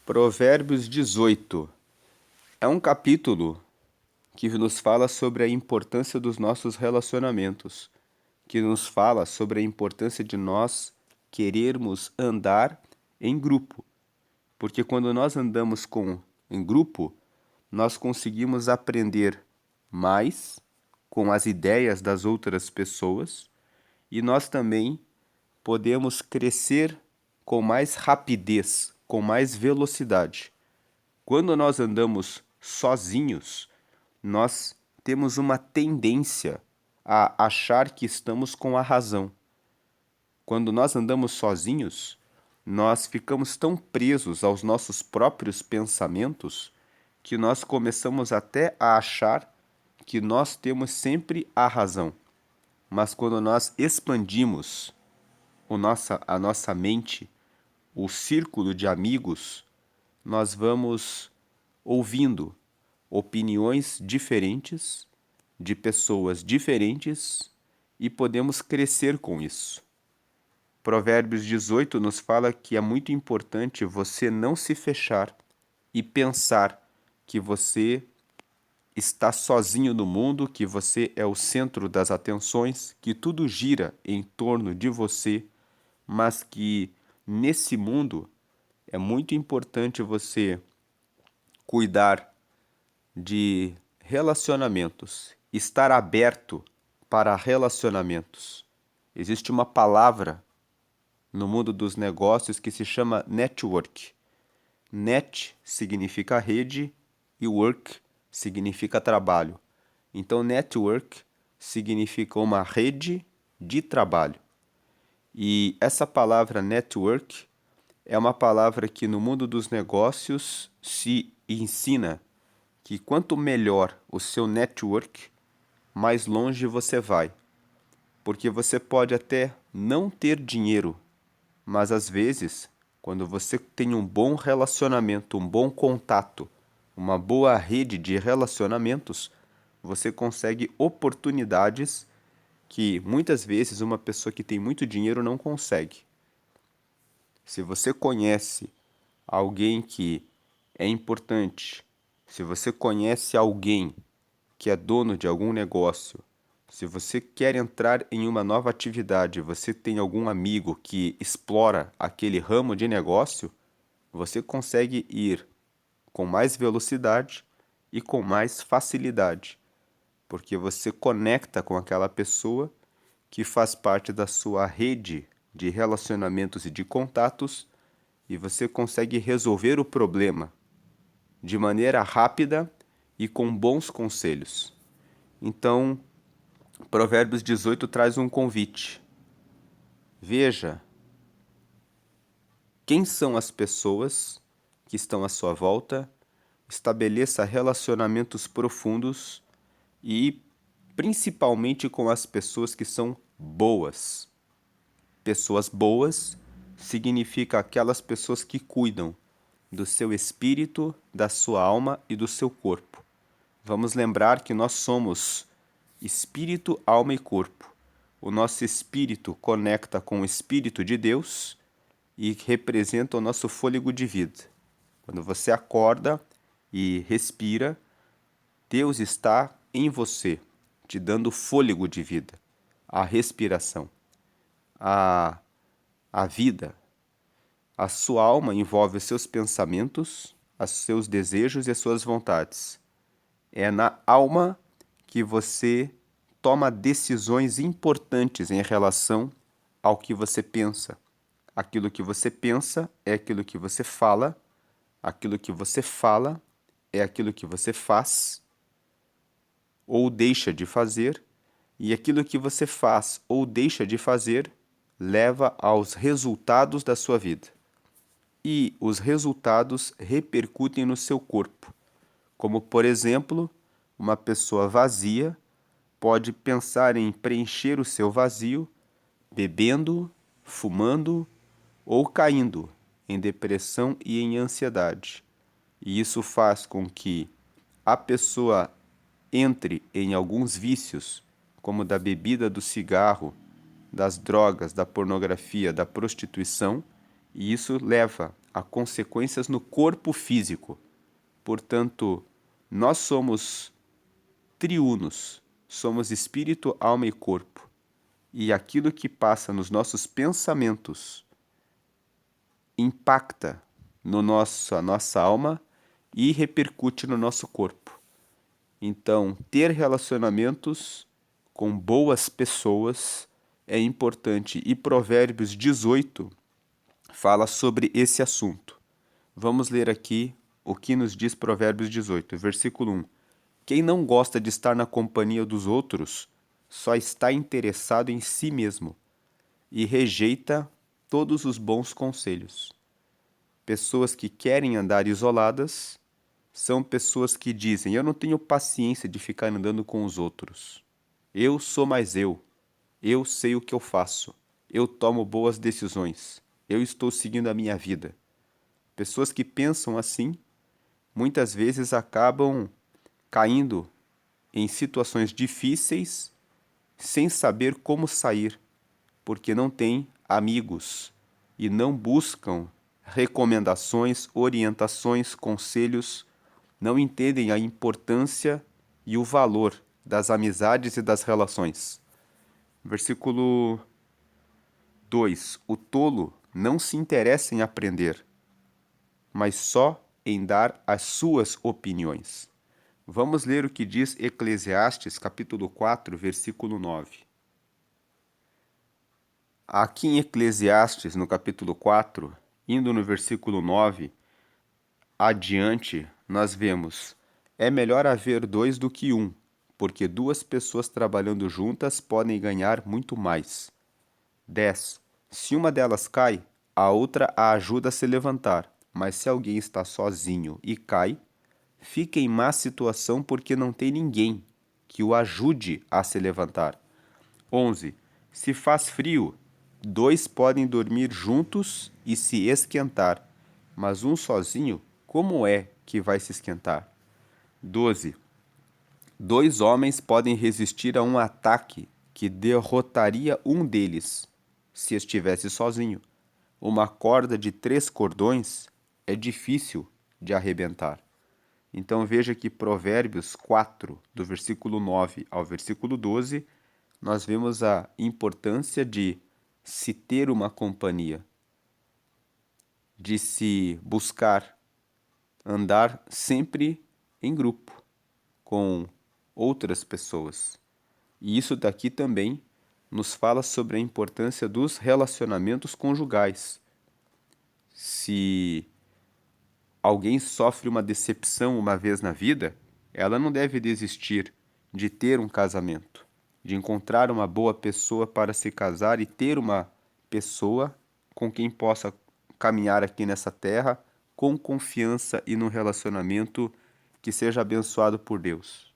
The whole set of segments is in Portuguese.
Provérbios 18 é um capítulo que nos fala sobre a importância dos nossos relacionamentos, que nos fala sobre a importância de nós querermos andar em grupo, porque quando nós andamos em grupo, nós conseguimos aprender mais com as ideias das outras pessoas e nós também podemos crescer com mais rapidez, com mais velocidade. Quando nós andamos sozinhos, nós temos uma tendência a achar que estamos com a razão. Quando nós andamos sozinhos, nós ficamos tão presos aos nossos próprios pensamentos que nós começamos até a achar que nós temos sempre a razão. Mas quando nós expandimos a nossa mente, o círculo de amigos, nós vamos ouvindo opiniões diferentes, de pessoas diferentes, e podemos crescer com isso. Provérbios 18 nos fala que é muito importante você não se fechar e pensar que você está sozinho no mundo, que você é o centro das atenções, que tudo gira em torno de você, mas que nesse mundo é muito importante você cuidar de relacionamentos, estar aberto para relacionamentos. Existe uma palavra no mundo dos negócios que se chama network. Net significa rede e work significa trabalho. Então, network significa uma rede de trabalho. E essa palavra network é uma palavra que no mundo dos negócios se ensina que quanto melhor o seu network, mais longe você vai. Porque você pode até não ter dinheiro, mas às vezes, quando você tem um bom relacionamento, um bom contato, uma boa rede de relacionamentos, você consegue oportunidades que muitas vezes uma pessoa que tem muito dinheiro não consegue. Se você conhece alguém que é importante, se você conhece alguém que é dono de algum negócio, se você quer entrar em uma nova atividade, você tem algum amigo que explora aquele ramo de negócio, você consegue ir com mais velocidade e com mais facilidade, porque você conecta com aquela pessoa que faz parte da sua rede de relacionamentos e de contatos e você consegue resolver o problema de maneira rápida e com bons conselhos. Então, Provérbios 18 traz um convite. Veja quem são as pessoas que estão à sua volta, estabeleça relacionamentos profundos e principalmente com as pessoas que são boas. Pessoas boas significa aquelas pessoas que cuidam do seu espírito, da sua alma e do seu corpo. Vamos lembrar que nós somos espírito, alma e corpo. O nosso espírito conecta com o Espírito de Deus e representa o nosso fôlego de vida. Quando você acorda e respira, Deus está em você, te dando fôlego de vida, a respiração, a vida. A sua alma envolve os seus pensamentos, os seus desejos e as suas vontades. É na alma que você toma decisões importantes em relação ao que você pensa. Aquilo que você pensa é aquilo que você fala, aquilo que você fala é aquilo que você faz ou deixa de fazer, e aquilo que você faz ou deixa de fazer leva aos resultados da sua vida. E os resultados repercutem no seu corpo. Como, por exemplo, uma pessoa vazia pode pensar em preencher o seu vazio bebendo, fumando ou caindo em depressão e em ansiedade. E isso faz com que a pessoa entre em alguns vícios, como da bebida, do cigarro, das drogas, da pornografia, da prostituição, e isso leva há consequências no corpo físico. Portanto, nós somos triunos, somos espírito, alma e corpo. E aquilo que passa nos nossos pensamentos impacta no nossa alma e repercute no nosso corpo. Então, ter relacionamentos com boas pessoas é importante. E Provérbios 18 fala sobre esse assunto. Vamos ler aqui o que nos diz Provérbios 18, versículo 1. Quem não gosta de estar na companhia dos outros só está interessado em si mesmo e rejeita todos os bons conselhos. Pessoas que querem andar isoladas são pessoas que dizem: eu não tenho paciência de ficar andando com os outros. Eu sou mais eu sei o que eu faço, eu tomo boas decisões, eu estou seguindo a minha vida. Pessoas que pensam assim, muitas vezes acabam caindo em situações difíceis sem saber como sair, porque não têm amigos e não buscam recomendações, orientações, conselhos, não entendem a importância e o valor das amizades e das relações. Versículo 2. O tolo não se interessa em aprender, mas só em dar as suas opiniões. Vamos ler o que diz Eclesiastes, capítulo 4, versículo 9. Aqui em Eclesiastes, no capítulo 4, indo no versículo 9, adiante, nós vemos: é melhor haver dois do que um, porque duas pessoas trabalhando juntas podem ganhar muito mais. 10. Se uma delas cai, a outra a ajuda a se levantar, mas se alguém está sozinho e cai, fica em má situação porque não tem ninguém que o ajude a se levantar. 11. Se faz frio, dois podem dormir juntos e se esquentar, mas um sozinho, como é que vai se esquentar? 12. Dois homens podem resistir a um ataque que derrotaria um deles, se estivesse sozinho. Uma corda de 3 cordões é difícil de arrebentar. Então veja que Provérbios 4, do versículo 9 ao versículo 12, nós vemos a importância de se ter uma companhia, de se buscar andar sempre em grupo, com outras pessoas. E isso daqui também nos fala sobre a importância dos relacionamentos conjugais. Se alguém sofre uma decepção uma vez na vida, ela não deve desistir de ter um casamento, de encontrar uma boa pessoa para se casar e ter uma pessoa com quem possa caminhar aqui nessa terra com confiança e num relacionamento que seja abençoado por Deus.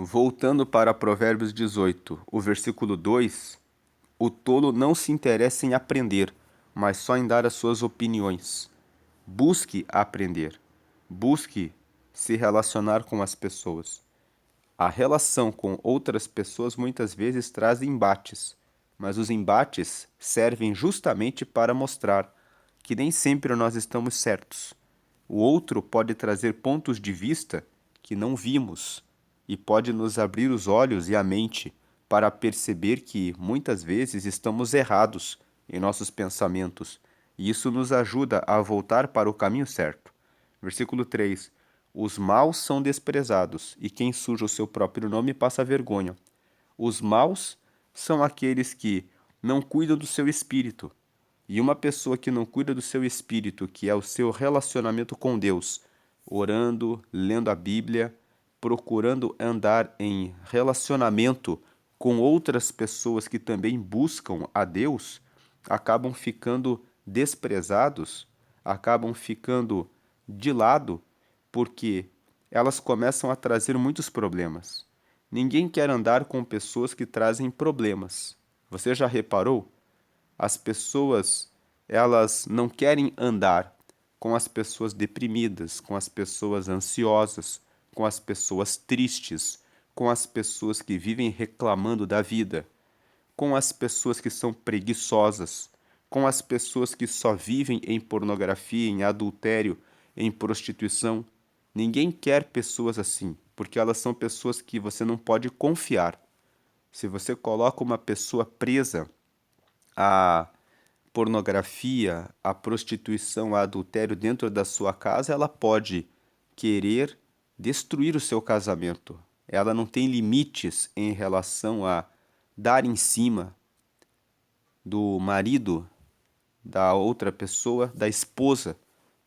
Voltando para Provérbios 18, o versículo 2, o tolo não se interessa em aprender, mas só em dar as suas opiniões. Busque aprender, busque se relacionar com as pessoas. A relação com outras pessoas muitas vezes traz embates, mas os embates servem justamente para mostrar que nem sempre nós estamos certos. O outro pode trazer pontos de vista que não vimos e pode nos abrir os olhos e a mente para perceber que muitas vezes estamos errados em nossos pensamentos, e isso nos ajuda a voltar para o caminho certo. Versículo 3. Os maus são desprezados, e quem suja o seu próprio nome passa vergonha. Os maus são aqueles que não cuidam do seu espírito. E uma pessoa que não cuida do seu espírito, que é o seu relacionamento com Deus, orando, lendo a Bíblia, procurando andar em relacionamento com outras pessoas que também buscam a Deus, acabam ficando desprezados, acabam ficando de lado, porque elas começam a trazer muitos problemas. Ninguém quer andar com pessoas que trazem problemas. Você já reparou? As pessoas, elas não querem andar com as pessoas deprimidas, com as pessoas ansiosas, com as pessoas tristes, com as pessoas que vivem reclamando da vida, com as pessoas que são preguiçosas, com as pessoas que só vivem em pornografia, em adultério, em prostituição. Ninguém quer pessoas assim, porque elas são pessoas que você não pode confiar. Se você coloca uma pessoa presa à pornografia, à prostituição, ao adultério dentro da sua casa, ela pode querer destruir o seu casamento. Ela não tem limites em relação a dar em cima do marido da outra pessoa, da esposa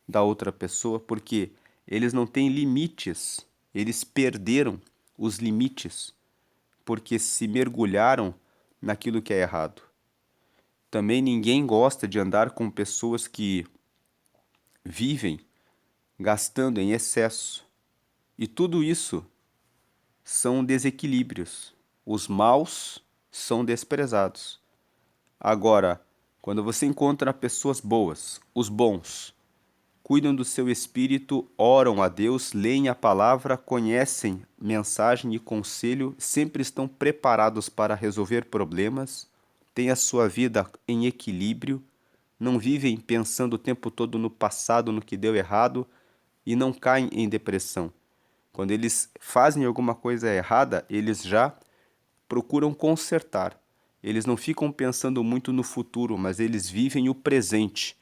da outra pessoa, porque eles não têm limites. Eles perderam os limites porque se mergulharam naquilo que é errado. Também ninguém gosta de andar com pessoas que vivem gastando em excesso. E tudo isso são desequilíbrios. Os maus são desprezados. Agora, quando você encontra pessoas boas, os bons, cuidam do seu espírito, oram a Deus, leem a palavra, conhecem mensagem e conselho, sempre estão preparados para resolver problemas, têm a sua vida em equilíbrio, não vivem pensando o tempo todo no passado, no que deu errado e não caem em depressão. Quando eles fazem alguma coisa errada, eles já procuram consertar. Eles não ficam pensando muito no futuro, mas eles vivem o presente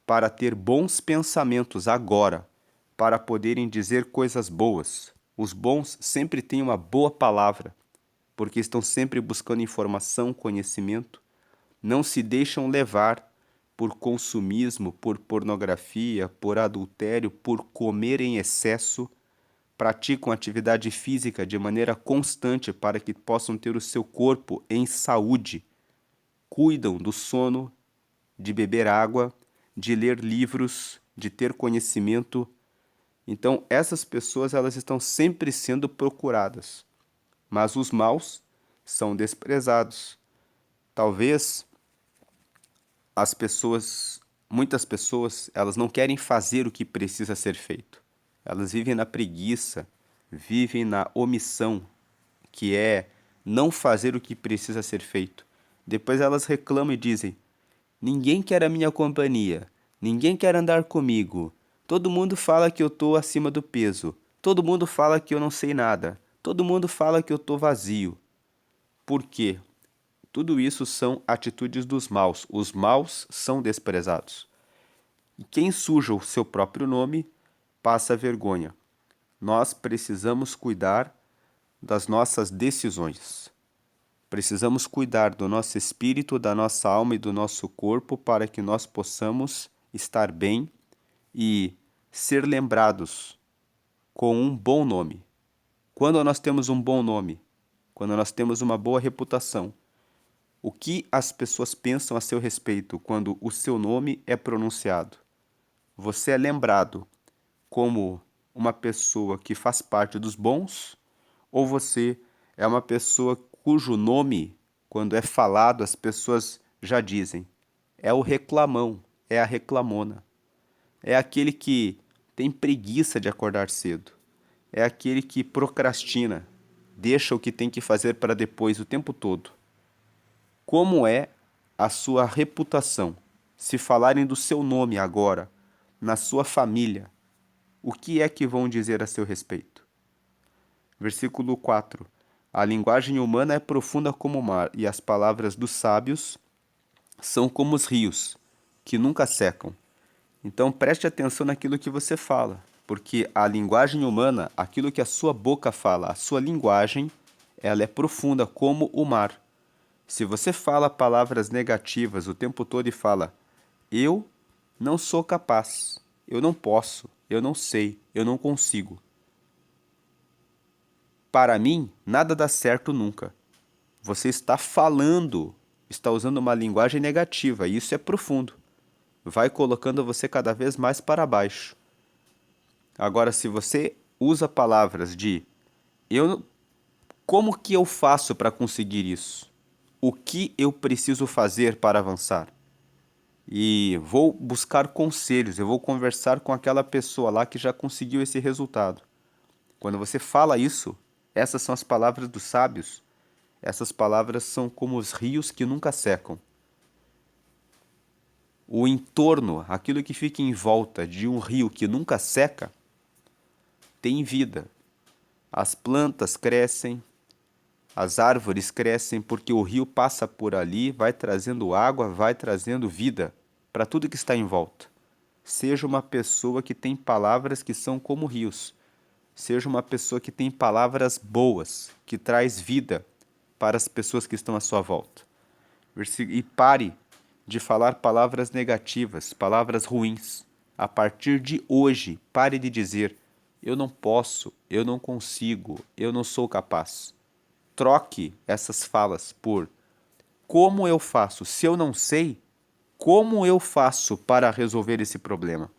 para ter bons pensamentos agora, para poderem dizer coisas boas. Os bons sempre têm uma boa palavra, porque estão sempre buscando informação, conhecimento, não se deixam levar por consumismo, por pornografia, por adultério, por comer em excesso, praticam atividade física de maneira constante para que possam ter o seu corpo em saúde, cuidam do sono, de beber água, de ler livros, de ter conhecimento. Então, essas pessoas elas estão sempre sendo procuradas, mas os maus são desprezados. Talvez muitas pessoas, elas não querem fazer o que precisa ser feito. Elas vivem na preguiça, vivem na omissão, que é não fazer o que precisa ser feito. Depois elas reclamam e dizem: ninguém quer a minha companhia, ninguém quer andar comigo. Todo mundo fala que eu estou acima do peso. Todo mundo fala que eu não sei nada. Todo mundo fala que eu estou vazio. Por quê? Tudo isso são atitudes dos maus. Os maus são desprezados. E quem suja o seu próprio nome passa vergonha. Nós precisamos cuidar das nossas decisões. Precisamos cuidar do nosso espírito, da nossa alma e do nosso corpo para que nós possamos estar bem e ser lembrados com um bom nome. Quando nós temos um bom nome, quando nós temos uma boa reputação, o que as pessoas pensam a seu respeito quando o seu nome é pronunciado? Você é lembrado como uma pessoa que faz parte dos bons, ou você é uma pessoa cujo nome, quando é falado, as pessoas já dizem: é o reclamão, é a reclamona, é aquele que tem preguiça de acordar cedo, é aquele que procrastina, deixa o que tem que fazer para depois o tempo todo. Como é a sua reputação? Se falarem do seu nome agora, na sua família, o que é que vão dizer a seu respeito? Versículo 4. A linguagem humana é profunda como o mar, e as palavras dos sábios são como os rios, que nunca secam. Então preste atenção naquilo que você fala, porque a linguagem humana, aquilo que a sua boca fala, a sua linguagem, ela é profunda como o mar. Se você fala palavras negativas o tempo todo e fala: eu não sou capaz, eu não posso, eu não sei, eu não consigo. Para mim, nada dá certo nunca. Você está falando, está usando uma linguagem negativa, e isso é profundo. Vai colocando você cada vez mais para baixo. Agora, se você usa palavras de eu, como que eu faço para conseguir isso? O que eu preciso fazer para avançar? E vou buscar conselhos, eu vou conversar com aquela pessoa lá que já conseguiu esse resultado. Quando você fala isso, essas são as palavras dos sábios. Essas palavras são como os rios que nunca secam. o entorno, aquilo que fica em volta de um rio que nunca seca, tem vida. As plantas crescem, as árvores crescem porque o rio passa por ali, vai trazendo água, vai trazendo vida para tudo que está em volta. Seja uma pessoa que tem palavras que são como rios. Seja uma pessoa que tem palavras boas, que traz vida para as pessoas que estão à sua volta. E pare de falar palavras negativas, palavras ruins. A partir de hoje, pare de dizer: eu não posso, eu não consigo, eu não sou capaz. Troque essas falas por: como eu faço? Se eu não sei, como eu faço para resolver esse problema?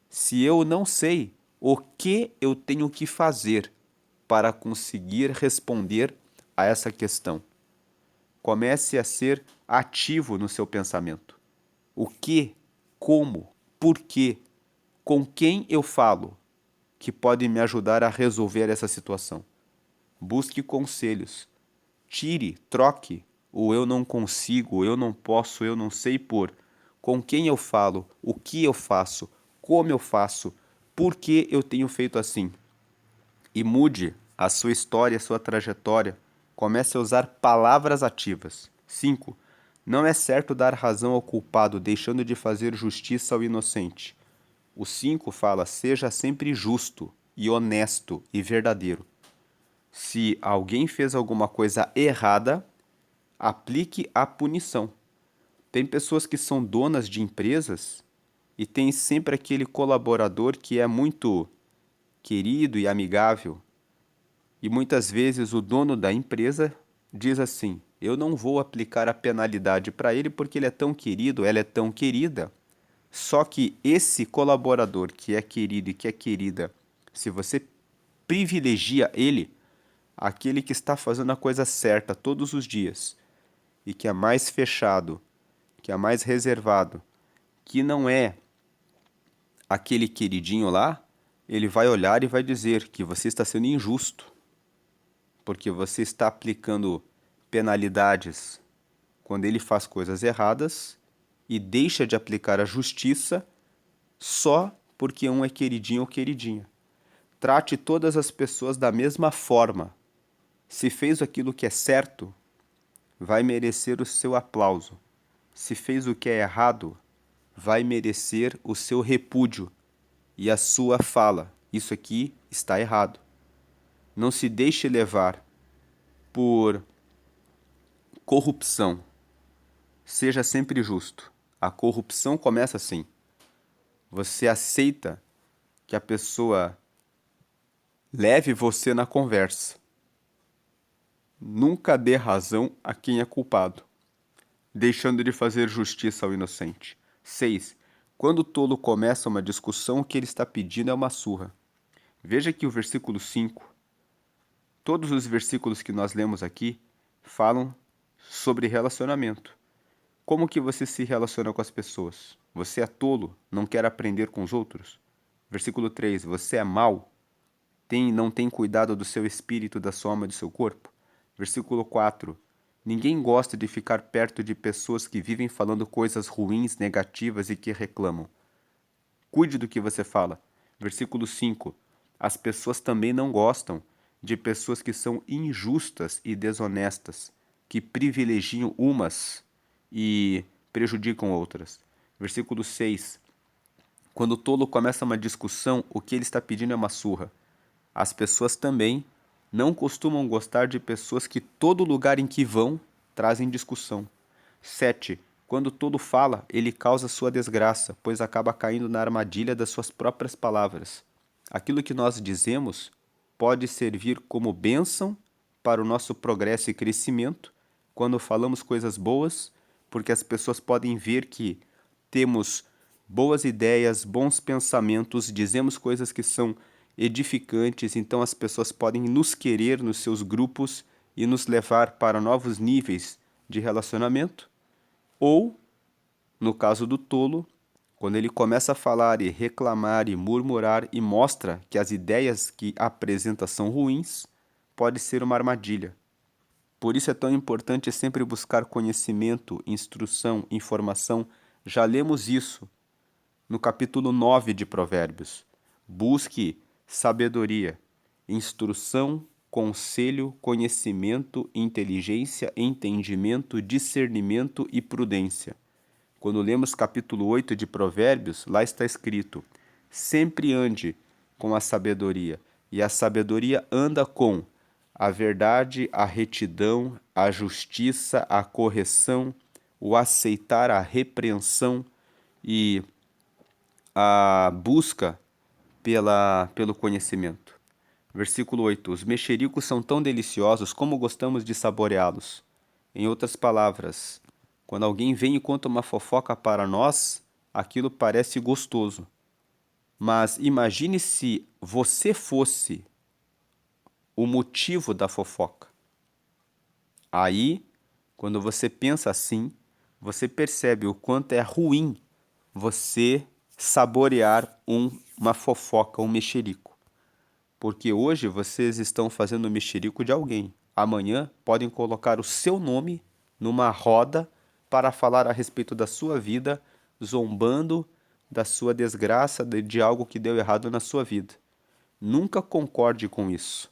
Se eu não sei, o que eu tenho que fazer para conseguir responder a essa questão? Comece a ser ativo no seu pensamento. O que, como, por quê, com quem eu falo que pode me ajudar a resolver essa situação? Busque conselhos. Tire, troque o eu não consigo, eu não posso, eu não sei por com quem eu falo, o que eu faço, como eu faço, por que eu tenho feito assim. E mude a sua história, a sua trajetória. Comece a usar palavras ativas. 5. Não é certo dar razão ao culpado, deixando de fazer justiça ao inocente. O 5 fala: seja sempre justo e honesto e verdadeiro. Se alguém fez alguma coisa errada, aplique a punição. Tem pessoas que são donas de empresas e tem sempre aquele colaborador que é muito querido e amigável. E muitas vezes o dono da empresa diz assim: eu não vou aplicar a penalidade para ele porque ele é tão querido, ela é tão querida. Só que esse colaborador que é querido e que é querida, se você privilegia ele, aquele que está fazendo a coisa certa todos os dias e que é mais fechado, que é mais reservado, que não é aquele queridinho lá, ele vai olhar e vai dizer que você está sendo injusto, porque você está aplicando penalidades quando ele faz coisas erradas e deixa de aplicar a justiça só porque um é queridinho ou queridinha. Trate todas as pessoas da mesma forma. Se fez aquilo que é certo, vai merecer o seu aplauso. Se fez o que é errado, vai merecer o seu repúdio e a sua fala: isso aqui está errado. Não se deixe levar por corrupção. Seja sempre justo. A corrupção começa assim. Você aceita que a pessoa leve você na conversa. Nunca dê razão a quem é culpado, deixando de fazer justiça ao inocente. 6. Quando o tolo começa uma discussão, o que ele está pedindo é uma surra. Veja que o versículo 5, todos os versículos que nós lemos aqui falam sobre relacionamento. Como que você se relaciona com as pessoas? Você é tolo? Não quer aprender com os outros? Versículo 3. Você é mau? Não tem cuidado do seu espírito, da sua alma e do seu corpo? Versículo 4. Ninguém gosta de ficar perto de pessoas que vivem falando coisas ruins, negativas e que reclamam. Cuide do que você fala. Versículo 5. As pessoas também não gostam de pessoas que são injustas e desonestas, que privilegiam umas e prejudicam outras. Versículo 6. Quando o tolo começa uma discussão, o que ele está pedindo é uma surra. As pessoas também não costumam gostar de pessoas que todo lugar em que vão trazem discussão. 7. Quando o tolo fala, ele causa sua desgraça, pois acaba caindo na armadilha das suas próprias palavras. Aquilo que nós dizemos pode servir como bênção para o nosso progresso e crescimento quando falamos coisas boas, porque as pessoas podem ver que temos boas ideias, bons pensamentos, dizemos coisas que são edificantes, então as pessoas podem nos querer nos seus grupos e nos levar para novos níveis de relacionamento. Ou, no caso do tolo, quando ele começa a falar e reclamar e murmurar e mostra que as ideias que apresenta são ruins, pode ser uma armadilha. Por isso é tão importante sempre buscar conhecimento, instrução, informação Já lemos isso no capítulo 9 de Provérbios. Busque sabedoria, instrução, conselho, conhecimento, inteligência, entendimento, discernimento e prudência. Quando lemos capítulo 8 de Provérbios, lá está escrito: sempre ande com a sabedoria, e a sabedoria anda com a verdade, a retidão, a justiça, a correção, o aceitar a repreensão e a busca pelo conhecimento. Versículo 8: os mexericos são tão deliciosos como gostamos de saboreá-los. Em outras palavras, quando alguém vem e conta uma fofoca para nós, aquilo parece gostoso. Mas imagine se você fosse o motivo da fofoca. Aí, quando você pensa assim, você percebe o quanto é ruim você saborear uma fofoca, um mexerico. Porque hoje vocês estão fazendo o mexerico de alguém. Amanhã podem colocar o seu nome numa roda para falar a respeito da sua vida, zombando da sua desgraça, de algo que deu errado na sua vida. Nunca concorde com isso.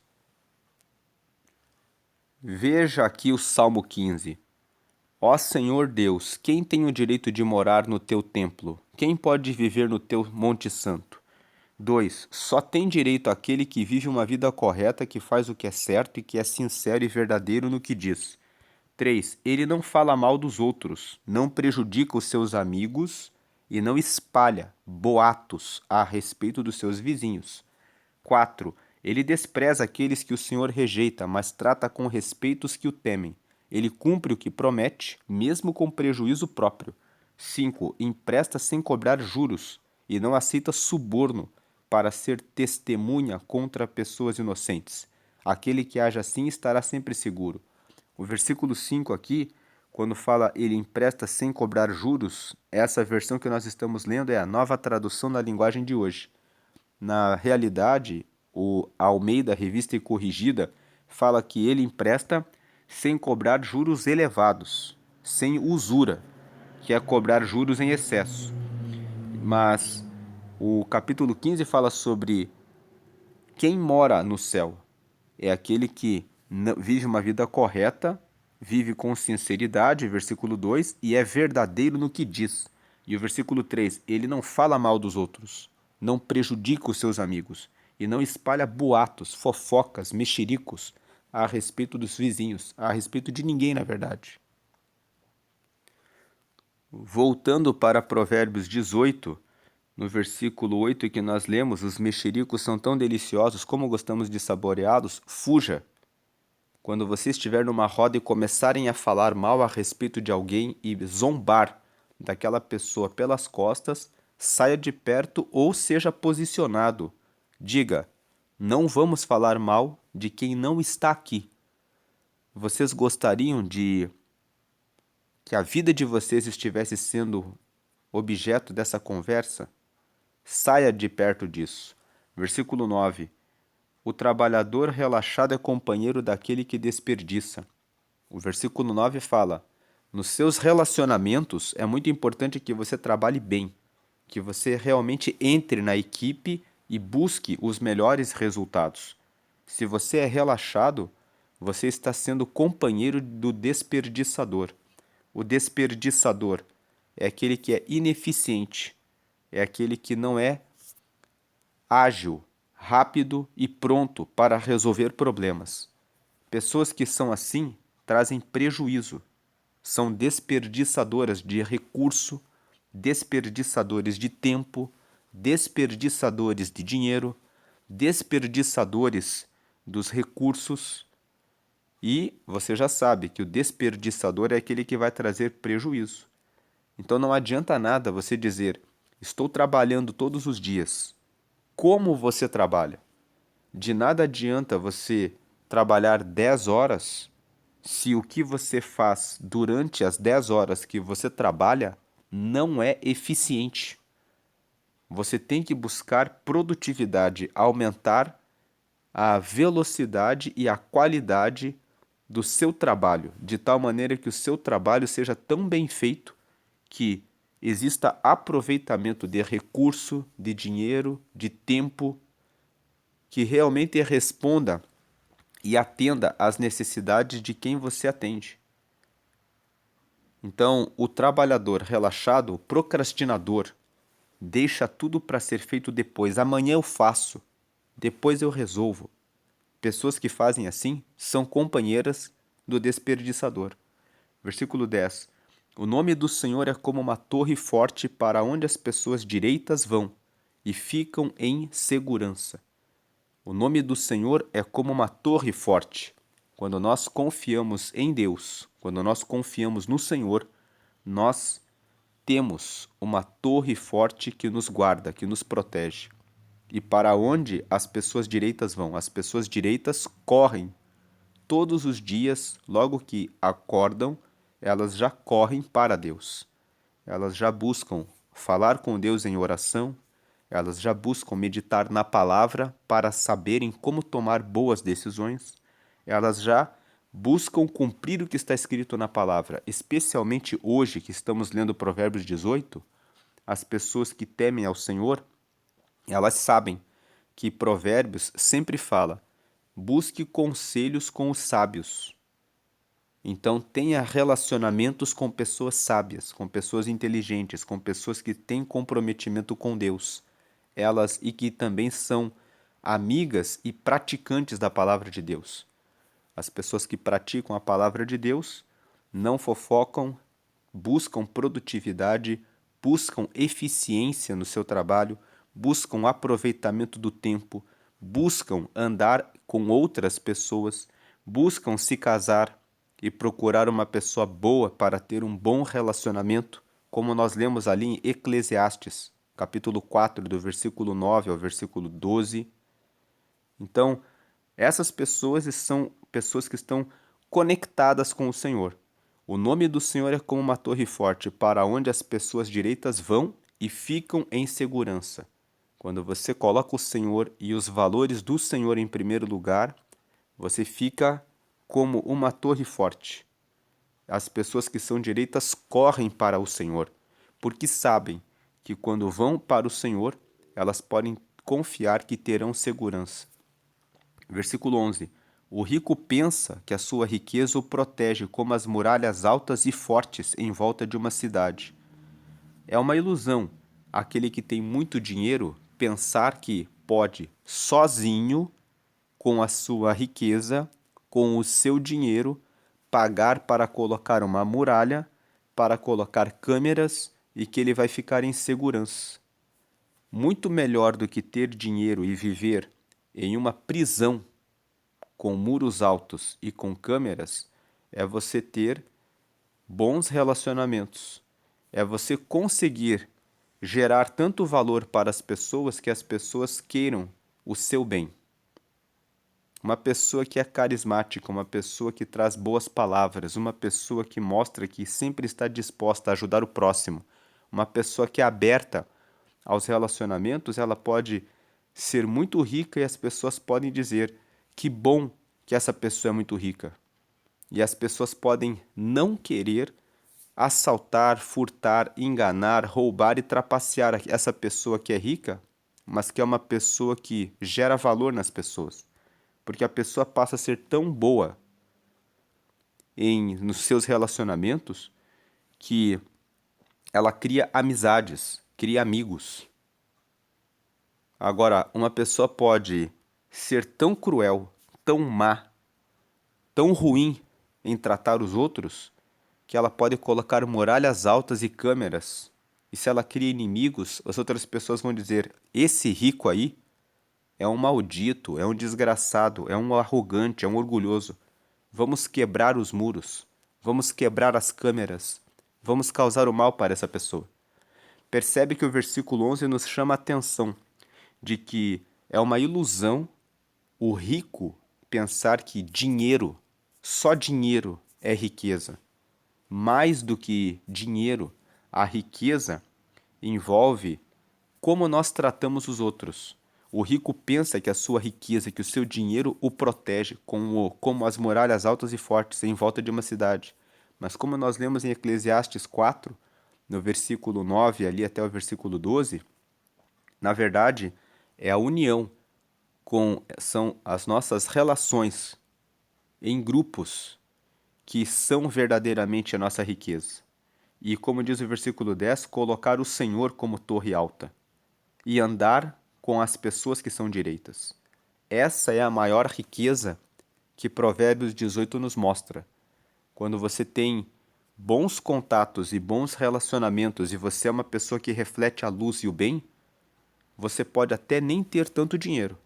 Veja aqui o Salmo 15. Ó Senhor Deus, quem tem o direito de morar no teu templo? Quem pode viver no teu Monte Santo? 2. Só tem direito aquele que vive uma vida correta, que faz o que é certo e que é sincero e verdadeiro no que diz. 3. Ele não fala mal dos outros, não prejudica os seus amigos e não espalha boatos a respeito dos seus vizinhos. 4. Ele despreza aqueles que o Senhor rejeita, mas trata com respeito os que o temem. Ele cumpre o que promete, mesmo com prejuízo próprio. 5. Empresta sem cobrar juros e não aceita suborno para ser testemunha contra pessoas inocentes. Aquele que age assim estará sempre seguro. O versículo 5 aqui, quando fala ele empresta sem cobrar juros, essa versão que nós estamos lendo é a nova tradução da linguagem de hoje. Na realidade, o Almeida, Revista e Corrigida, fala que ele empresta sem cobrar juros elevados, sem usura, que é cobrar juros em excesso. Mas o capítulo 15 fala sobre quem mora no céu. É aquele que vive uma vida correta, vive com sinceridade, versículo 2, e é verdadeiro no que diz. E o versículo 3, ele não fala mal dos outros, não prejudica os seus amigos, e não espalha boatos, fofocas, mexericos a respeito dos vizinhos, a respeito de ninguém, na verdade. Voltando para Provérbios 18, no versículo 8 que nós lemos, os mexericos são tão deliciosos como gostamos de saboreá-los, fuja. Quando você estiver numa roda e começarem a falar mal a respeito de alguém e zombar daquela pessoa pelas costas, saia de perto ou seja posicionado. Diga, não vamos falar mal de quem não está aqui. Vocês gostariam de que a vida de vocês estivesse sendo objeto dessa conversa? Saia de perto disso. Versículo 9. O trabalhador relaxado é companheiro daquele que desperdiça. O versículo 9 fala: nos seus relacionamentos é muito importante que você trabalhe bem, que você realmente entre na equipe e busque os melhores resultados. Se você é relaxado, você está sendo companheiro do desperdiçador. O desperdiçador é aquele que é ineficiente, é aquele que não é ágil, rápido e pronto para resolver problemas. Pessoas que são assim trazem prejuízo, são desperdiçadoras de recurso, desperdiçadores de tempo, desperdiçadores de dinheiro, desperdiçadores dos recursos. E você já sabe que o desperdiçador é aquele que vai trazer prejuízo. Então não adianta nada você dizer, estou trabalhando todos os dias. Como você trabalha? De nada adianta você trabalhar 10 horas se o que você faz durante as 10 horas que você trabalha não é eficiente. Você tem que buscar produtividade, aumentar a velocidade e a qualidade do seu trabalho, de tal maneira que o seu trabalho seja tão bem feito que exista aproveitamento de recurso, de dinheiro, de tempo, que realmente responda e atenda às necessidades de quem você atende. Então, o trabalhador relaxado, o procrastinador, deixa tudo para ser feito depois. Amanhã eu faço, depois eu resolvo. Pessoas que fazem assim são companheiras do desperdiçador. Versículo 10. O nome do Senhor é como uma torre forte para onde as pessoas direitas vão e ficam em segurança. O nome do Senhor é como uma torre forte. Quando nós confiamos em Deus, quando nós confiamos no Senhor, nós temos uma torre forte que nos guarda, que nos protege. E para onde as pessoas direitas vão? As pessoas direitas correm todos os dias, logo que acordam, elas já correm para Deus. Elas já buscam falar com Deus em oração, elas já buscam meditar na palavra para saberem como tomar boas decisões, elas já buscam cumprir o que está escrito na palavra, especialmente hoje que estamos lendo Provérbios 18, as pessoas que temem ao Senhor, elas sabem que Provérbios sempre fala: busque conselhos com os sábios. Então tenha relacionamentos com pessoas sábias, com pessoas inteligentes, com pessoas que têm comprometimento com Deus. Elas e que também são amigas e praticantes da palavra de Deus. As pessoas que praticam a palavra de Deus não fofocam, buscam produtividade, buscam eficiência no seu trabalho, buscam aproveitamento do tempo, buscam andar com outras pessoas, buscam se casar e procurar uma pessoa boa para ter um bom relacionamento, como nós lemos ali em Eclesiastes, capítulo 4, do versículo 9 ao versículo 12. Então, essas pessoas são pessoas que estão conectadas com o Senhor. O nome do Senhor é como uma torre forte para onde as pessoas direitas vão e ficam em segurança. Quando você coloca o Senhor e os valores do Senhor em primeiro lugar, você fica como uma torre forte. As pessoas que são direitas correm para o Senhor, porque sabem que quando vão para o Senhor, elas podem confiar que terão segurança. Versículo 11. O rico pensa que a sua riqueza o protege como as muralhas altas e fortes em volta de uma cidade. É uma ilusão aquele que tem muito dinheiro pensar que pode, sozinho, com a sua riqueza, com o seu dinheiro, pagar para colocar uma muralha, para colocar câmeras e que ele vai ficar em segurança. Muito melhor do que ter dinheiro e viver em uma prisão com muros altos e com câmeras é você ter bons relacionamentos. É você conseguir gerar tanto valor para as pessoas que as pessoas queiram o seu bem. Uma pessoa que é carismática, uma pessoa que traz boas palavras, uma pessoa que mostra que sempre está disposta a ajudar o próximo, uma pessoa que é aberta aos relacionamentos, ela pode ser muito rica e as pessoas podem dizer que bom que essa pessoa é muito rica. E as pessoas podem não querer assaltar, furtar, enganar, roubar e trapacear essa pessoa que é rica, mas que é uma pessoa que gera valor nas pessoas. Porque a pessoa passa a ser tão boa nos seus relacionamentos que ela cria amizades, cria amigos. Agora, uma pessoa pode ser tão cruel, tão má, tão ruim em tratar os outros, que ela pode colocar muralhas altas e câmeras. E se ela cria inimigos, as outras pessoas vão dizer: esse rico aí é um maldito, é um desgraçado, é um arrogante, é um orgulhoso. Vamos quebrar os muros, vamos quebrar as câmeras, vamos causar o mal para essa pessoa. Percebe que o versículo 11 nos chama a atenção de que é uma ilusão o rico pensar que dinheiro, só dinheiro é riqueza. Mais do que dinheiro, a riqueza envolve como nós tratamos os outros. O rico pensa que a sua riqueza, que o seu dinheiro o protege, como as muralhas altas e fortes em volta de uma cidade. Mas como nós lemos em Eclesiastes 4, no versículo 9 ali até o versículo 12, na verdade, é a união são as nossas relações em grupos que são verdadeiramente a nossa riqueza. E como diz o versículo 10, colocar o Senhor como torre alta e andar com as pessoas que são direitas. Essa é a maior riqueza que Provérbios 18 nos mostra. Quando você tem bons contatos e bons relacionamentos e você é uma pessoa que reflete a luz e o bem, você pode até nem ter tanto dinheiro,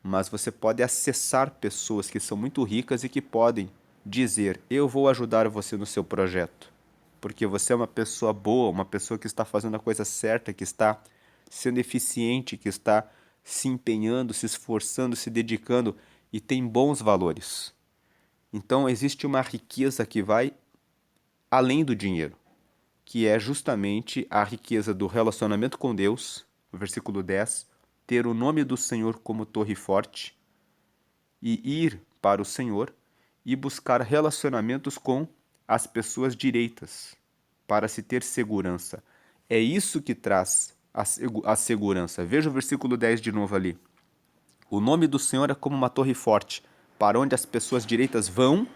mas você pode acessar pessoas que são muito ricas e que podem dizer: eu vou ajudar você no seu projeto, porque você é uma pessoa boa, uma pessoa que está fazendo a coisa certa, que está sendo eficiente, que está se empenhando, se esforçando, se dedicando e tem bons valores. Então existe uma riqueza que vai além do dinheiro, que é justamente a riqueza do relacionamento com Deus, no versículo 10, ter o nome do Senhor como torre forte e ir para o Senhor e buscar relacionamentos com as pessoas direitas para se ter segurança. É isso que traz a segurança. Veja o versículo 10 de novo ali. O nome do Senhor é como uma torre forte, para onde as pessoas direitas vão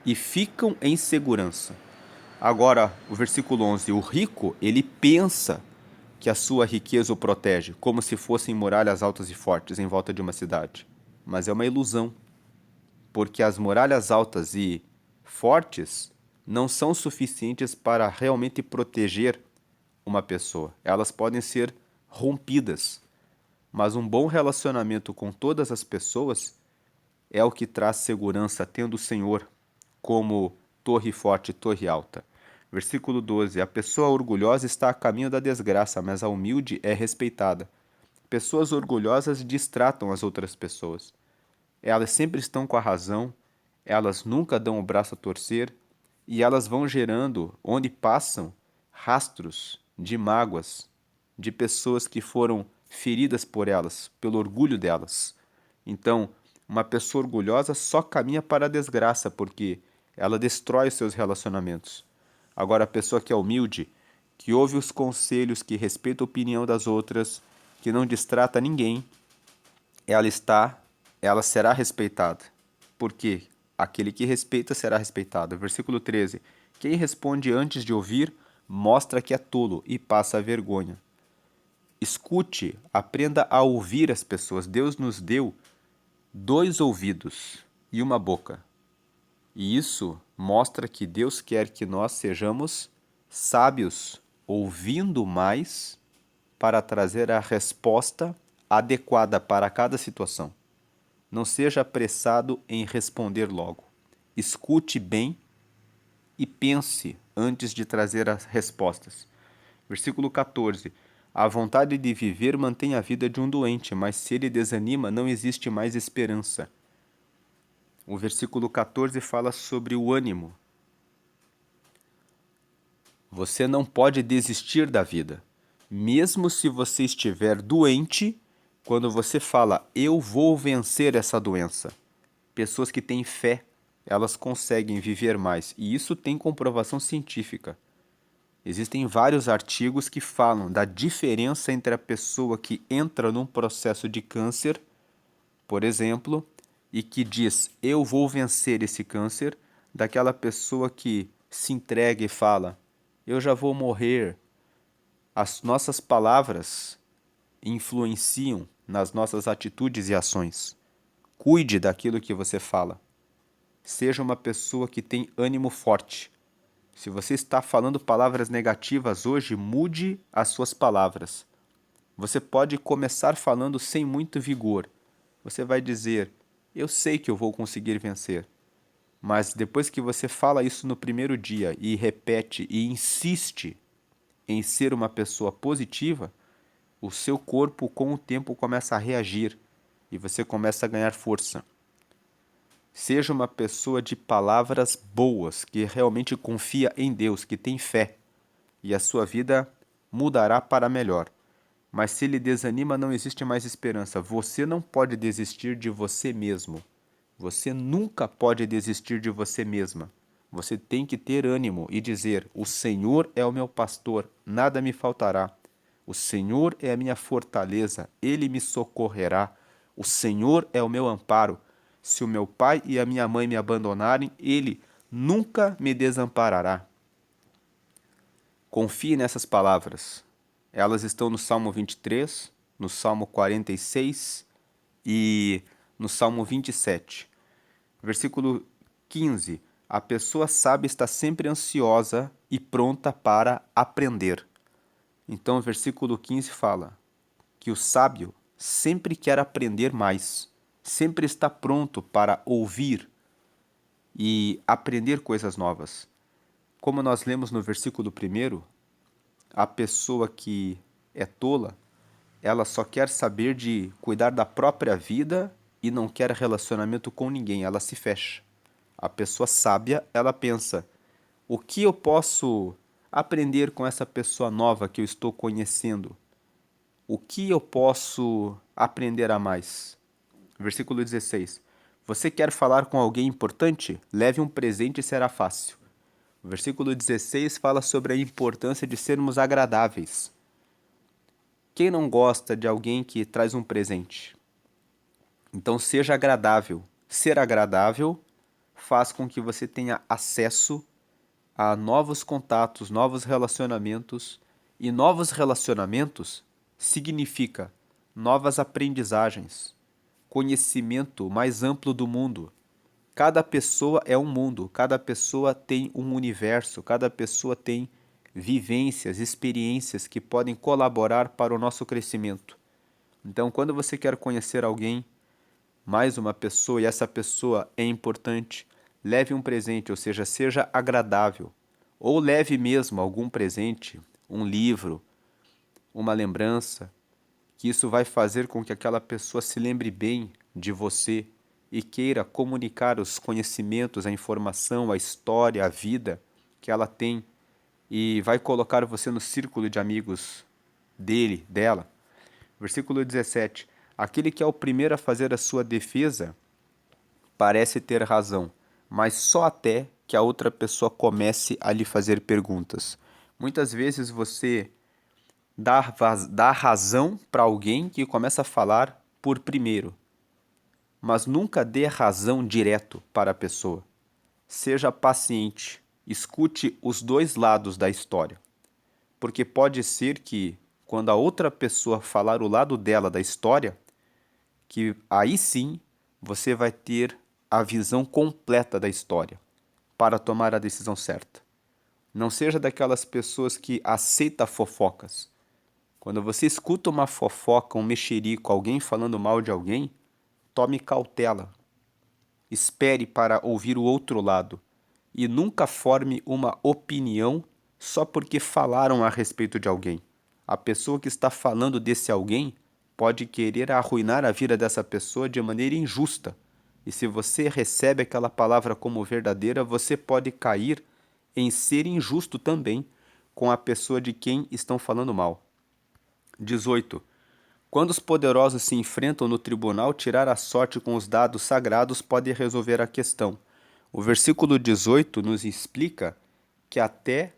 e ficam em segurança. Agora, o versículo 11. O rico, ele pensa que a sua riqueza o protege, como se fossem muralhas altas e fortes em volta de uma cidade. Mas é uma ilusão, porque as muralhas altas e fortes não são suficientes para realmente proteger uma pessoa. Elas podem ser rompidas, mas um bom relacionamento com todas as pessoas é o que traz segurança, tendo o Senhor como torre forte, torre alta. Versículo 12. A pessoa orgulhosa está a caminho da desgraça, mas a humilde é respeitada. Pessoas orgulhosas distratam as outras pessoas. Elas sempre estão com a razão, elas nunca dão o braço a torcer e elas vão gerando, onde passam, rastros de mágoas, de pessoas que foram feridas por elas, pelo orgulho delas. Então, uma pessoa orgulhosa só caminha para a desgraça, porque ela destrói os seus relacionamentos. Agora, a pessoa que é humilde, que ouve os conselhos, que respeita a opinião das outras, que não distrata ninguém, ela será respeitada. Porque aquele que respeita será respeitado. Versículo 13. Quem responde antes de ouvir, mostra que é tolo e passa a vergonha. Escute, aprenda a ouvir as pessoas. Deus nos deu 2 ouvidos e uma boca. E isso mostra que Deus quer que nós sejamos sábios, ouvindo mais para trazer a resposta adequada para cada situação. Não seja apressado em responder logo. Escute bem e pense antes de trazer as respostas. Versículo 14. A vontade de viver mantém a vida de um doente, mas se ele desanima, não existe mais esperança. O versículo 14 fala sobre o ânimo. Você não pode desistir da vida. Mesmo se você estiver doente, quando você fala, eu vou vencer essa doença. Pessoas que têm fé, elas conseguem viver mais. E isso tem comprovação científica. Existem vários artigos que falam da diferença entre a pessoa que entra num processo de câncer, por exemplo, e que diz, eu vou vencer esse câncer, daquela pessoa que se entrega e fala, eu já vou morrer. As nossas palavras influenciam nas nossas atitudes e ações. Cuide daquilo que você fala. Seja uma pessoa que tem ânimo forte. Se você está falando palavras negativas hoje, mude as suas palavras. Você pode começar falando sem muito vigor. Você vai dizer, eu sei que eu vou conseguir vencer. Mas depois que você fala isso no primeiro dia e repete e insiste em ser uma pessoa positiva, o seu corpo com o tempo começa a reagir e você começa a ganhar força. Seja uma pessoa de palavras boas, que realmente confia em Deus, que tem fé, e a sua vida mudará para melhor. Mas se ele desanima, não existe mais esperança. Você não pode desistir de você mesmo. Você nunca pode desistir de você mesma. Você tem que ter ânimo e dizer: o Senhor é o meu pastor, nada me faltará. O Senhor é a minha fortaleza, Ele me socorrerá. O Senhor é o meu amparo. Se o meu pai e a minha mãe me abandonarem, Ele nunca me desamparará. Confie nessas palavras. Elas estão no Salmo 23, no Salmo 46 e no Salmo 27. Versículo 15. A pessoa sábia está sempre ansiosa e pronta para aprender. Então, o versículo 15 fala que o sábio sempre quer aprender mais, sempre está pronto para ouvir e aprender coisas novas. Como nós lemos no versículo 1, a pessoa que é tola, ela só quer saber de cuidar da própria vida e não quer relacionamento com ninguém, ela se fecha. A pessoa sábia, ela pensa: o que eu posso aprender com essa pessoa nova que eu estou conhecendo? O que eu posso aprender a mais? Versículo 16. Você quer falar com alguém importante? Leve um presente e será fácil. O versículo 16 fala sobre a importância de sermos agradáveis. Quem não gosta de alguém que traz um presente? Então seja agradável. Ser agradável faz com que você tenha acesso a novos contatos, novos relacionamentos. E novos relacionamentos significa novas aprendizagens, conhecimento mais amplo do mundo. Cada pessoa é um mundo, cada pessoa tem um universo, cada pessoa tem vivências, experiências que podem colaborar para o nosso crescimento. Então, quando você quer conhecer alguém, mais uma pessoa, e essa pessoa é importante, leve um presente, ou seja, seja agradável. Ou leve mesmo algum presente, um livro, uma lembrança, que isso vai fazer com que aquela pessoa se lembre bem de você e queira comunicar os conhecimentos, a informação, a história, a vida que ela tem e vai colocar você no círculo de amigos dele, dela. Versículo 17. Aquele que é o primeiro a fazer a sua defesa parece ter razão, mas só até que a outra pessoa comece a lhe fazer perguntas. Muitas vezes você dá razão para alguém que começa a falar por primeiro, mas nunca dê razão direto para a pessoa. Seja paciente, escute os dois lados da história, porque pode ser que, quando a outra pessoa falar o lado dela da história, que aí sim você vai ter a visão completa da história para tomar a decisão certa. Não seja daquelas pessoas que aceita fofocas. Quando você escuta uma fofoca, um mexerico, alguém falando mal de alguém, tome cautela. Espere para ouvir o outro lado e nunca forme uma opinião só porque falaram a respeito de alguém. A pessoa que está falando desse alguém pode querer arruinar a vida dessa pessoa de maneira injusta. E se você recebe aquela palavra como verdadeira, você pode cair em ser injusto também com a pessoa de quem estão falando mal. 18. Quando os poderosos se enfrentam no tribunal, tirar a sorte com os dados sagrados pode resolver a questão. O versículo 18 nos explica que até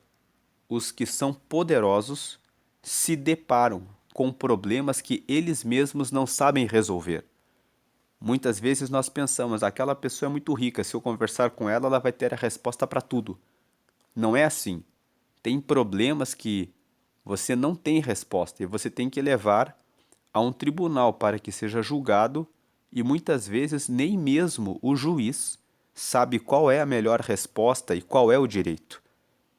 os que são poderosos se deparam com problemas que eles mesmos não sabem resolver. Muitas vezes nós pensamos: aquela pessoa é muito rica, se eu conversar com ela, ela vai ter a resposta para tudo. Não é assim. Tem problemas que você não tem resposta e você tem que levar a um tribunal para que seja julgado, e muitas vezes nem mesmo o juiz sabe qual é a melhor resposta e qual é o direito.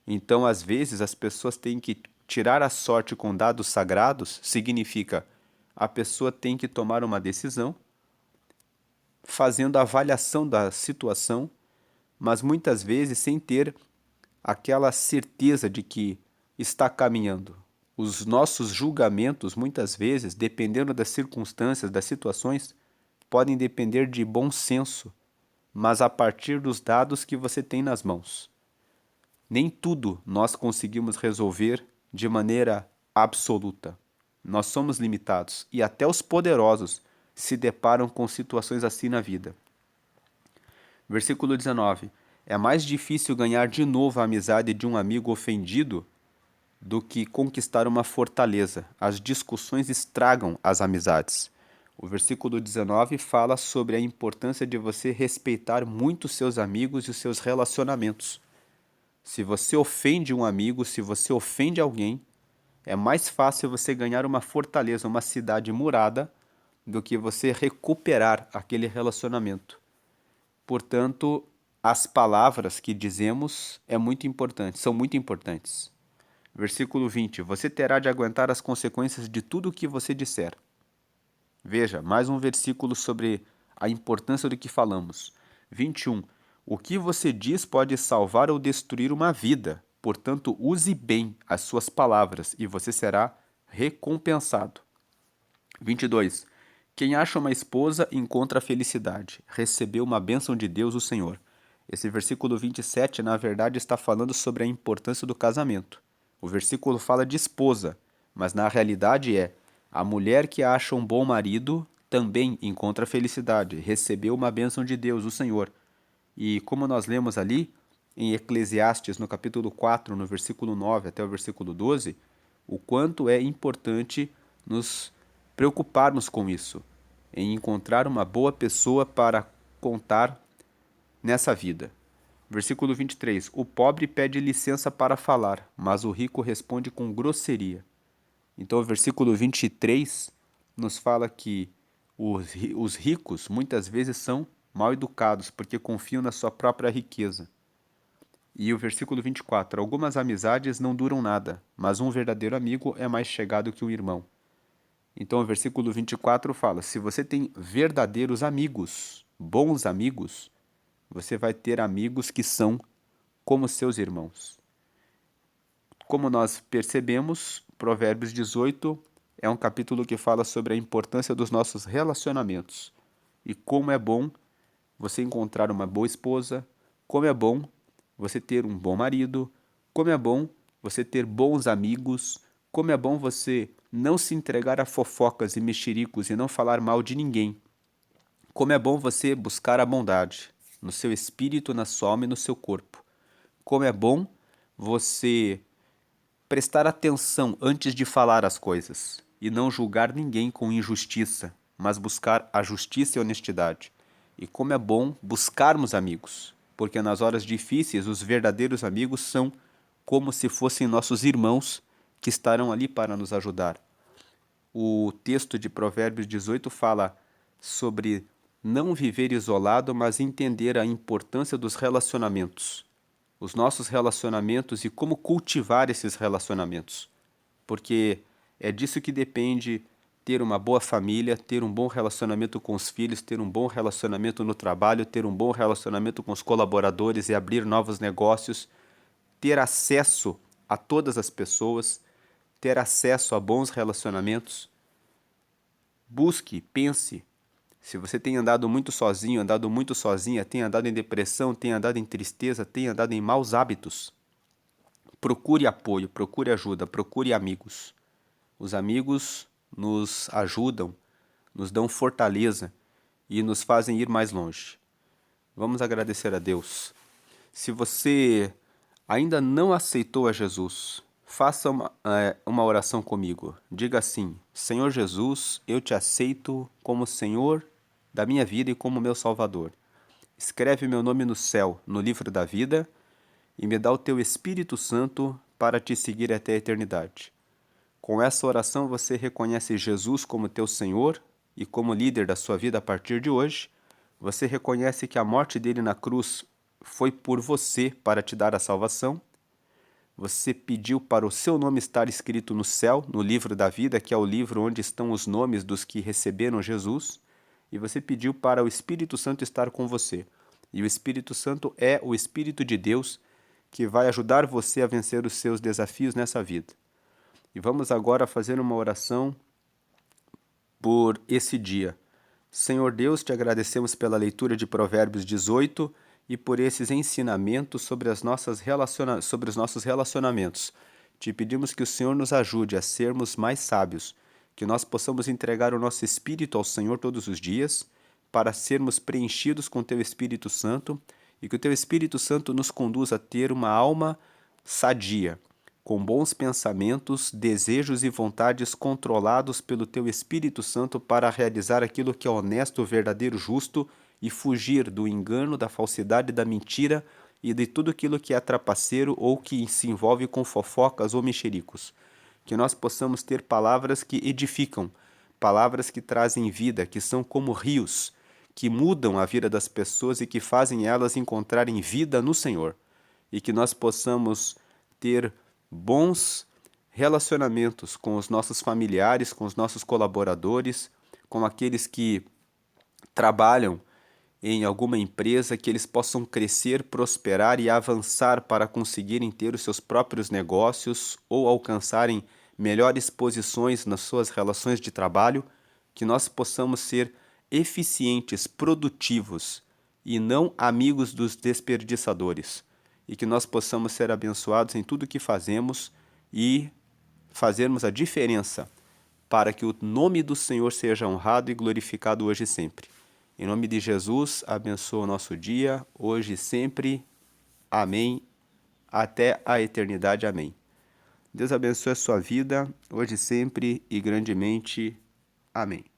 Então, às vezes, as pessoas têm que tirar a sorte com dados sagrados, significa a pessoa tem que tomar uma decisão, fazendo a avaliação da situação, mas muitas vezes sem ter aquela certeza de que está caminhando. Os nossos julgamentos, muitas vezes, dependendo das circunstâncias, das situações, podem depender de bom senso, mas a partir dos dados que você tem nas mãos. Nem tudo nós conseguimos resolver de maneira absoluta. Nós somos limitados e até os poderosos se deparam com situações assim na vida. Versículo 19. É mais difícil ganhar de novo a amizade de um amigo ofendido do que conquistar uma fortaleza. As discussões estragam as amizades. O versículo 19 fala sobre a importância de você respeitar muito seus amigos e os seus relacionamentos. Se você ofende um amigo, se você ofende alguém, é mais fácil você ganhar uma fortaleza, uma cidade murada, do que você recuperar aquele relacionamento. Portanto, as palavras que dizemos são muito importantes. Versículo 20: Você terá de aguentar as consequências de tudo o que você disser. Veja, mais um versículo sobre a importância do que falamos. 21. O que você diz pode salvar ou destruir uma vida. Portanto, use bem as suas palavras e você será recompensado. 22. Quem acha uma esposa encontra a felicidade. Recebeu uma bênção de Deus, o Senhor. Esse versículo 27, na verdade, está falando sobre a importância do casamento. O versículo fala de esposa, mas na realidade é: a mulher que acha um bom marido também encontra felicidade. Recebeu uma bênção de Deus, o Senhor. E como nós lemos ali, em Eclesiastes, no capítulo 4, no versículo 9 até o versículo 12, o quanto é importante nos preocuparmos com isso, em encontrar uma boa pessoa para contar nessa vida. Versículo 23. O pobre pede licença para falar, mas o rico responde com grosseria. Então, o versículo 23 nos fala que os ricos muitas vezes são mal educados porque confiam na sua própria riqueza. E o versículo 24. Algumas amizades não duram nada, mas um verdadeiro amigo é mais chegado que um irmão. Então, o versículo 24 fala: se você tem verdadeiros amigos, bons amigos, você vai ter amigos que são como seus irmãos. Como nós percebemos, Provérbios 18 é um capítulo que fala sobre a importância dos nossos relacionamentos e como é bom você encontrar uma boa esposa, como é bom você ter um bom marido, como é bom você ter bons amigos, como é bom você não se entregar a fofocas e mexericos e não falar mal de ninguém. Como é bom você buscar a bondade no seu espírito, na sua alma e no seu corpo. Como é bom você prestar atenção antes de falar as coisas e não julgar ninguém com injustiça, mas buscar a justiça e a honestidade. E como é bom buscarmos amigos, porque nas horas difíceis os verdadeiros amigos são como se fossem nossos irmãos que estarão ali para nos ajudar. O texto de Provérbios 18 fala sobre não viver isolado, mas entender a importância dos relacionamentos, os nossos relacionamentos e como cultivar esses relacionamentos, porque é disso que depende ter uma boa família, ter um bom relacionamento com os filhos, ter um bom relacionamento no trabalho, ter um bom relacionamento com os colaboradores e abrir novos negócios, ter acesso a todas as pessoas, ter acesso a bons relacionamentos. Busque, pense. Se você tem andado muito sozinho, andado muito sozinha, tem andado em depressão, tem andado em tristeza, tem andado em maus hábitos, procure apoio, procure ajuda, procure amigos. Os amigos nos ajudam, nos dão fortaleza e nos fazem ir mais longe. Vamos agradecer a Deus. Se você ainda não aceitou a Jesus, faça uma oração comigo. Diga assim: Senhor Jesus, eu te aceito como Senhor da minha vida e como meu Salvador. Escreve meu nome no céu, no livro da vida, e me dá o teu Espírito Santo para te seguir até a eternidade. Com essa oração você reconhece Jesus como teu Senhor e como líder da sua vida a partir de hoje. Você reconhece que a morte dele na cruz foi por você para te dar a salvação. Você pediu para o seu nome estar escrito no céu, no livro da vida, que é o livro onde estão os nomes dos que receberam Jesus. E você pediu para o Espírito Santo estar com você. E o Espírito Santo é o Espírito de Deus que vai ajudar você a vencer os seus desafios nessa vida. E vamos agora fazer uma oração por esse dia. Senhor Deus, te agradecemos pela leitura de Provérbios 18 e por esses ensinamentos sobre sobre os nossos relacionamentos. Te pedimos que o Senhor nos ajude a sermos mais sábios, que nós possamos entregar o nosso espírito ao Senhor todos os dias, para sermos preenchidos com teu Espírito Santo e que o Teu Espírito Santo nos conduza a ter uma alma sadia, com bons pensamentos, desejos e vontades controlados pelo Teu Espírito Santo para realizar aquilo que é honesto, verdadeiro, justo e fugir do engano, da falsidade, da mentira e de tudo aquilo que é trapaceiro ou que se envolve com fofocas ou mexericos. Que nós possamos ter palavras que edificam, palavras que trazem vida, que são como rios, que mudam a vida das pessoas e que fazem elas encontrarem vida no Senhor. E que nós possamos ter bons relacionamentos com os nossos familiares, com os nossos colaboradores, com aqueles que trabalham em alguma empresa, que eles possam crescer, prosperar e avançar para conseguirem ter os seus próprios negócios ou alcançarem melhores posições nas suas relações de trabalho, que nós possamos ser eficientes, produtivos e não amigos dos desperdiçadores, e que nós possamos ser abençoados em tudo que fazemos e fazermos a diferença para que o nome do Senhor seja honrado e glorificado hoje e sempre. Em nome de Jesus, abençoa o nosso dia, hoje e sempre. Amém. Até a eternidade. Amém. Deus abençoe a sua vida, hoje e sempre e grandemente. Amém.